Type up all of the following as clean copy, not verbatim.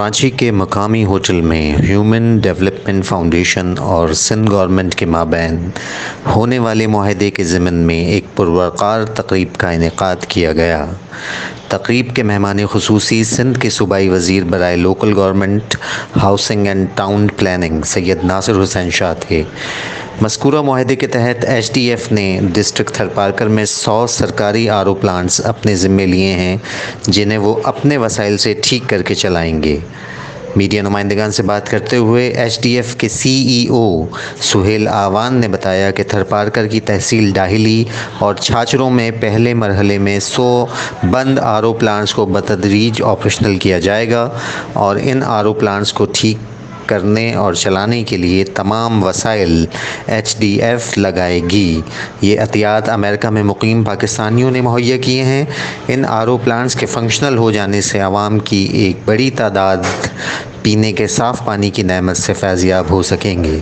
کراچی کے مقامی ہوٹل میں ہیومن ڈیولپمنٹ فاؤنڈیشن اور سندھ گورنمنٹ کے مابین ہونے والے معاہدے کے ضمن میں ایک پروقار تقریب کا انعقاد کیا گیا۔ تقریب کے مہمان خصوصی سندھ کے صوبائی وزیر برائے local government, housing and town planning Syed Nasir Hussain Shah تھے۔ مذکورہ معاہدے کے تحت ایچ ڈی ایف نے ڈسٹرکٹ تھرپارکر میں 100 سرکاری آر او پلانٹس اپنے ذمے لیے ہیں، جنہیں وہ اپنے وسائل سے ٹھیک کر کے چلائیں گے۔ میڈیا نمائندگان سے بات کرتے ہوئے ایچ ڈی ایف کے سی ای او سہیل آوان نے بتایا کہ تھرپارکر کی تحصیل ڈاہلی اور چھاچروں میں پہلے مرحلے میں 100 بند آر او پلانٹس کو بتدریج آپریشنل کیا جائے گا اور ان آر او پلانٹس کو ٹھیک کرنے اور چلانے کے لیے تمام وسائل ایچ ڈی ایف لگائے گی۔ یہ عطیات امریکہ میں مقیم پاکستانیوں نے مہیا کیے ہیں۔ ان آر او پلانٹس کے فنکشنل ہو جانے سے عوام کی ایک بڑی تعداد پینے کے صاف پانی کی نعمت سے فیضیاب ہو سکیں گے۔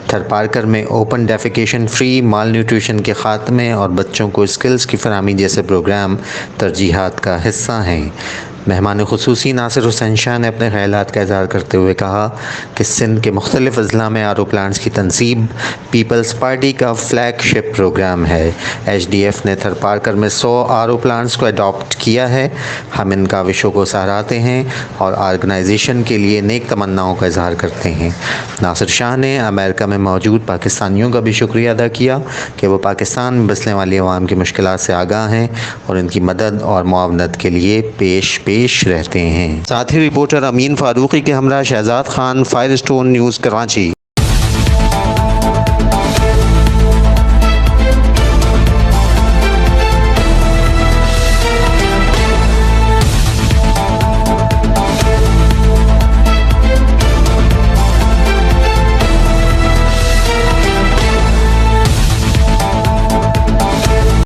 تھرپارکر میں اوپن ڈیفیکیشن فری، مال نیوٹریشن کے خاتمے اور بچوں کو اسکلز کی فراہمی جیسے پروگرام ترجیحات کا حصہ ہیں۔ مہمان خصوصی ناصر حسین شاہ نے اپنے خیالات کا اظہار کرتے ہوئے کہا کہ سندھ کے مختلف اضلاع میں آر او پلانٹس کی تنصیب پیپلز پارٹی کا فلیگ شپ پروگرام ہے۔ ایچ ڈی ایف نے تھرپارکر میں 100 آر او پلانٹس کو اڈاپٹ کیا ہے۔ ہم ان کاوشوں کو سراہتے ہیں اور آرگنائزیشن کے لیے نیک تمناؤں کا اظہار کرتے ہیں۔ ناصر شاہ نے امریکہ میں موجود پاکستانیوں کا بھی شکریہ ادا کیا کہ وہ پاکستان میں بسنے والی عوام کی مشکلات سے آگاہ ہیں اور ان کی مدد اور معاونت کے لیے پیش رہتے ہیں۔ ساتھی رپورٹر امین فاروقی کے ہمراہ Shahzad Khan, fire stone news, Karachi.